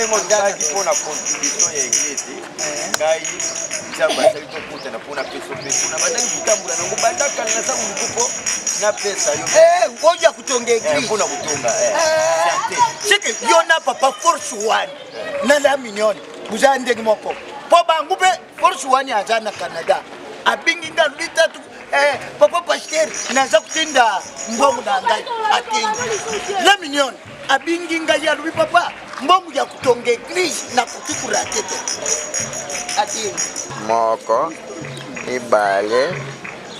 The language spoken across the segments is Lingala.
Tengo ndaki pona contribution ya eglise. Ngai nzamba sali tokuta na pona peso na badani vitambula na ngubadaka na sabu mkupo na pesa yo. Ngoja kutonga eglise. Pona kutonga Sike yona papa force one. Na la mignonne. Buzande moko. Po bangube force one azana Canada. Abinginga litatu papa pasteur naza kutinda mbongo na ngai atinda. La mignonne abinginga ya lui papa mbongo ya kutonga eglise na kutikura tete. Atinda. Moko ibale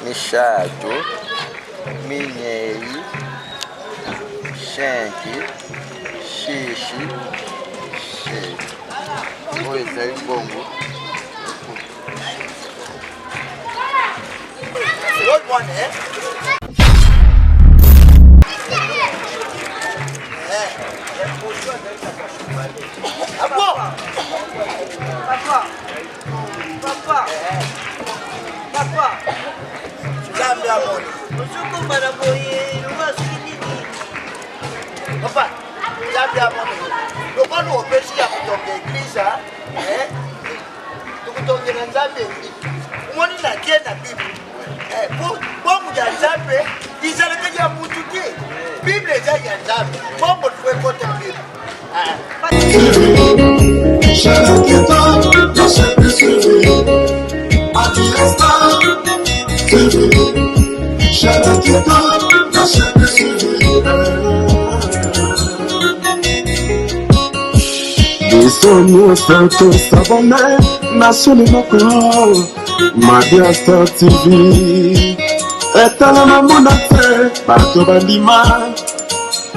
mishatu minyei shenki shishi oye zai mbongo. Good one, eh? Papa. Jambi amoni. Usuku maraboye, umasikini. Papa, jambi amoni. Lokano opesi ya kutonga eglise, tukutonge na Nzambe. Umoni na kienda Biblia. Bongo ya Nzambe izaleka ya mutu ki. Biblia ya Nzambe. Bongo tuwe kote Biblia. Desons-nous sans s'abonner, nationalement Madia Star TV. Etalana monate, Bato Bandima,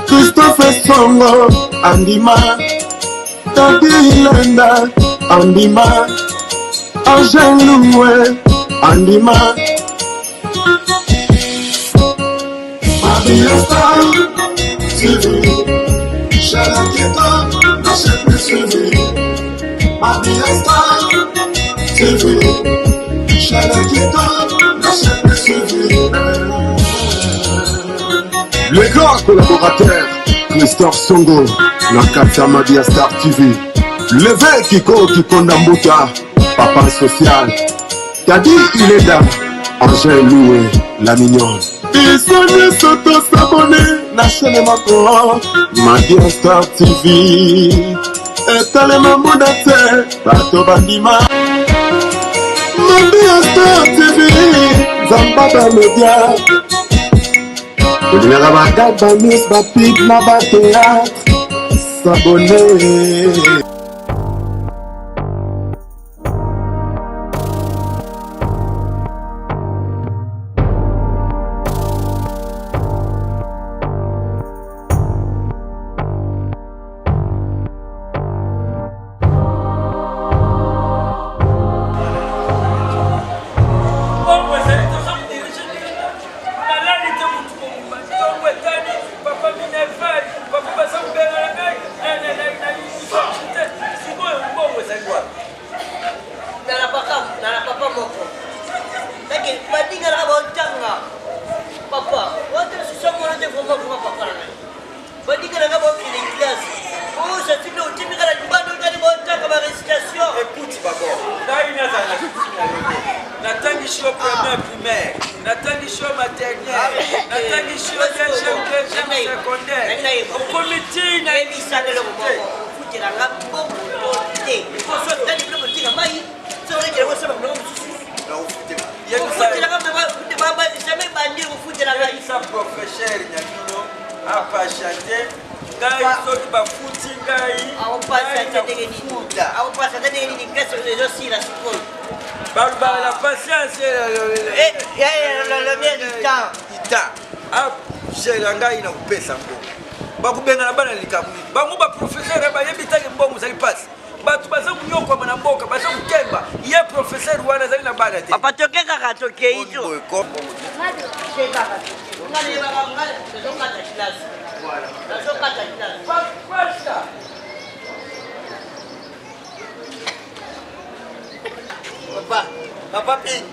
Christophe Songo, Andima, Tati Hilenda, Andima, Angel Loué, Andima. Madia Star TV, Chalaketa, Nachet TV, Madia Star TV, Chalaketa, Nachet TV. Les grands collaborateurs, Christophe Songo, Nakatia Madia Star TV, Levé Kiko Kikondambuta, Papa Social, Tadi Ileda, Angel Loué, la mignonne. Ils sont tous s'abonner, National Macron, Madia Star TV, Etalema Monate, Bato Bandima, Madia Star TV, Zambada Media. Olera bagad ba news ba pig na ba théâtre s'abonner. La patience j'ai la ngai na upesa mbongo bakubenga na bana likamuni bango ba professeur ba yebitaki mbongo zali passe batu baza kunyokwa mana mboka baza kukemba ye professeur wana zali na bana te papa tokeka ka toke hizo Papa Pin.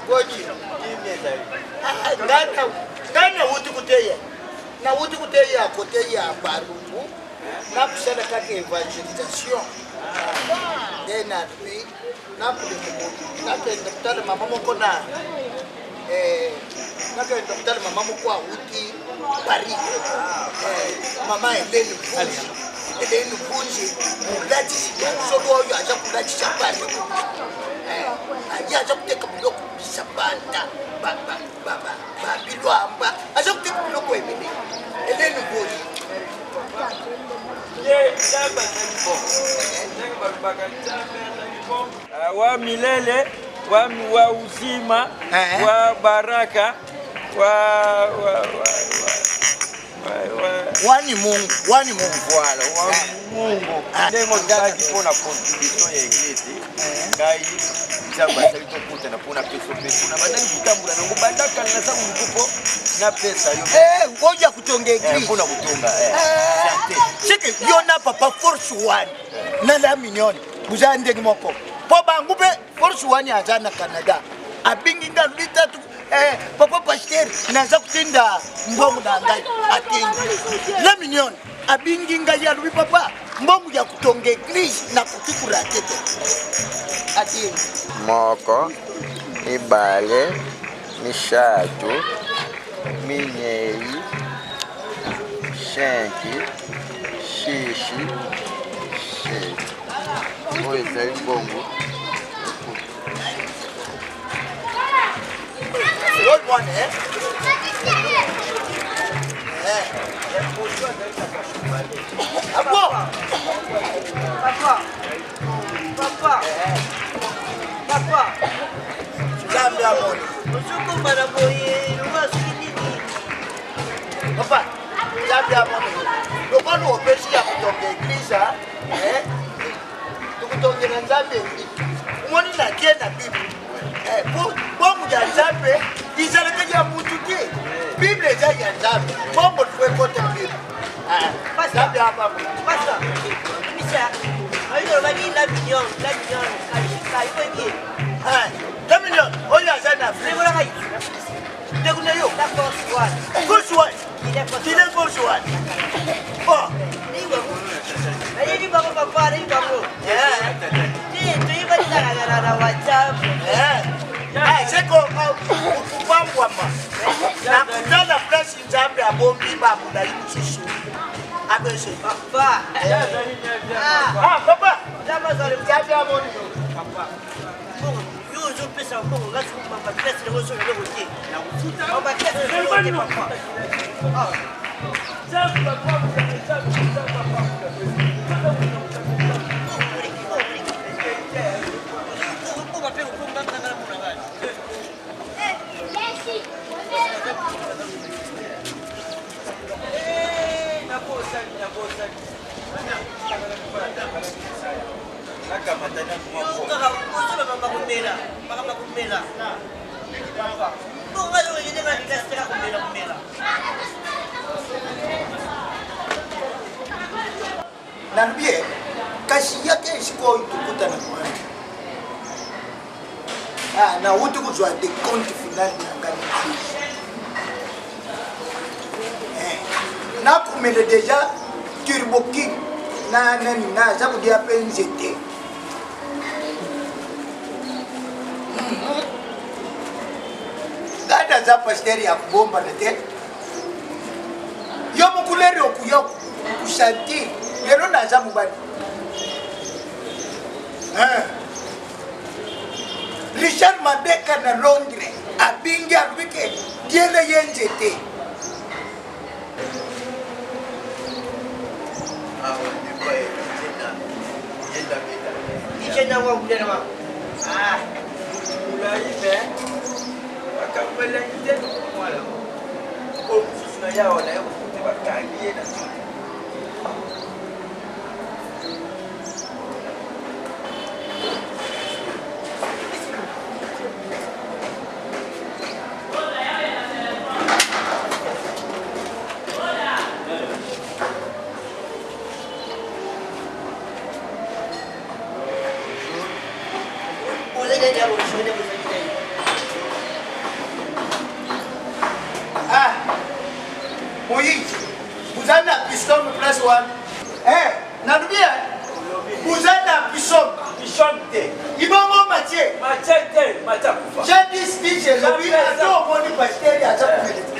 Goji. Ndana wuti kuteya. Na wuti kuteya koteya barumu. nakusala kaka evangelisation nde napi nakenda kutala mama moko nakenda kutala mama moko awuti Paris mama Helene Bunji mulatisi solo oyo aza kulatisa Paris aye aza kuteka biloko bisa banda babilwamba aza kuteka biloko ebele Helene Bunji wa milele wa uzima wa baraka wani Mungu voilà wa Mungu ndemo dadi pona contribution ya eglise ngai nzamba sali tokuta na pona peso na badali kutambula ngo badaka na sangu mkupo na pesa yo ngoja kutonga eglise pona kutonga sike yona papa force one na la mignonne buza ndenge moko po bangu pe force one aza na Canada abingi nga litatu papa pasteur naza kutinda mbongo na ngai atingi la mignonne abingi nga ya lui papa mbongo ya kutonga eglise na kutikura tete atingi moko ibale mishatu minyei shenki shishi oyo ezali mbongo Good one, Papa. Jambi amoni. Usuku maraboye, uwasikini. Papa, jambi amoni. Lokano opesi ya kutonga eglise, tukutonge na Nzambe. Umoni na kie na Bible. Bongo ya Nzambe izalaka ya mutu te. Bible eza ya Nzambe. Bongo tuwe kote Bible. Nzambe hapa. Pasta, Misha, ayo bani la million, ayo bien. La million, oyo azana. Nebola kai. Ndekuna yo. La force one. Force one. Ile force one. Oh, niwa. Ayo ni baba papa, ni baba. Ni tuiba na WhatsApp. Seko kupambwama. Na kutana place Nzambe abombi babu na yususu. Abese. Papa. Papa. Lama zale Nzambe amoni. papa. Yuzo pesa mbongo ngazi kumamba pesa le woso le wote. Na kufuta. Mamba pesa le wote papa. Nambie kazi yake isiko itukuta na mwana. Na utu kujua de compte final na ngani. Na kumele deja turbo king na za kudia penzete. Dada za pasteri ya kubomba na te. Yo mukuleri okuyo kusanti. Lero naza mubani. Richard Mabeka na Londres abingi abike diele yenjete. Ichena wa kulera wa. Ulaime akapela nje wala. Kwa msusu na yao na yao kutiba kangie na tu. Oui, vous avez la piston de place one. Nanubia Buzana Bishonte Ibongo Mathieu J'ai dit speech et j'ai attends mon pasteur ya chaque minute.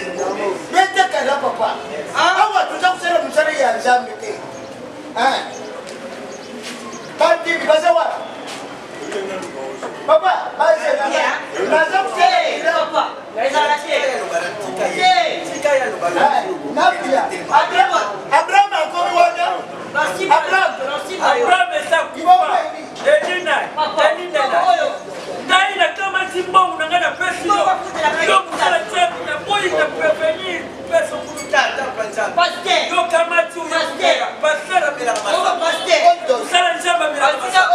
Mete kala papa. Awa tutakusema msana ya jambe te. Tanti bibazawa. Papa, basi na. Lazima kusema papa. Naweza Nabia. Abraham akomi wana. Abraham esakufa. Edina. Ndai na kama timbongo nangana pesi yo kusala tsebu na boyi na prevenir peso kutata panza yo kama tu pasera bila masala kusala njamba bila masala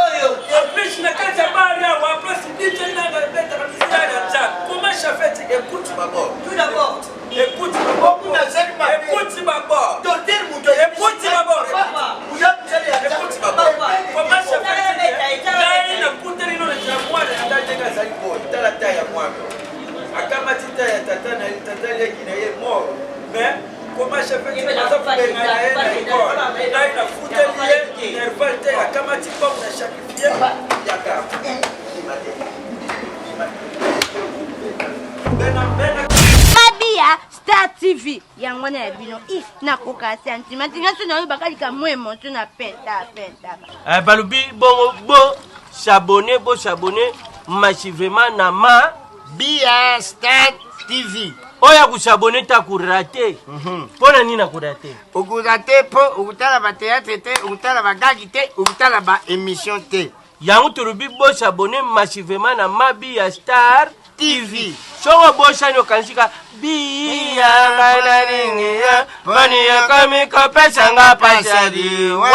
apish na kaja bari wa plus DJ nanga beta kabisa ya cha comment chafete écoute d'abord tout d'abord écoute d'abord écoute d'abord docteur Mudo écoute d'abord écoute d'abord comment chafete ndai na kuteri no na mwana ndajenga zalipo tala taya mwana akama tita ya tata na tata yake na yeye mort mais comment chafete inaanza kupenga na yeye ndai na kuteri yeye nervalte akama tipo na shakifie yaka Babia Star TV yango na bino na koka sentiment ngaso na bakali ka mo emotion na penta balubi bo s'abonner massivement na ma Bia Star TV. oya kusabone ta kurate pona nina kurate Ukurate po ukutala ba théâtre te, ukutala ba gagi te, ukutala ba émission te. yango turubi bo s'abonner massivement na ma Bia Star TV. Songo bo shano kansika Bia ngana ringia mani ya kami ko pesa nga pasadi wa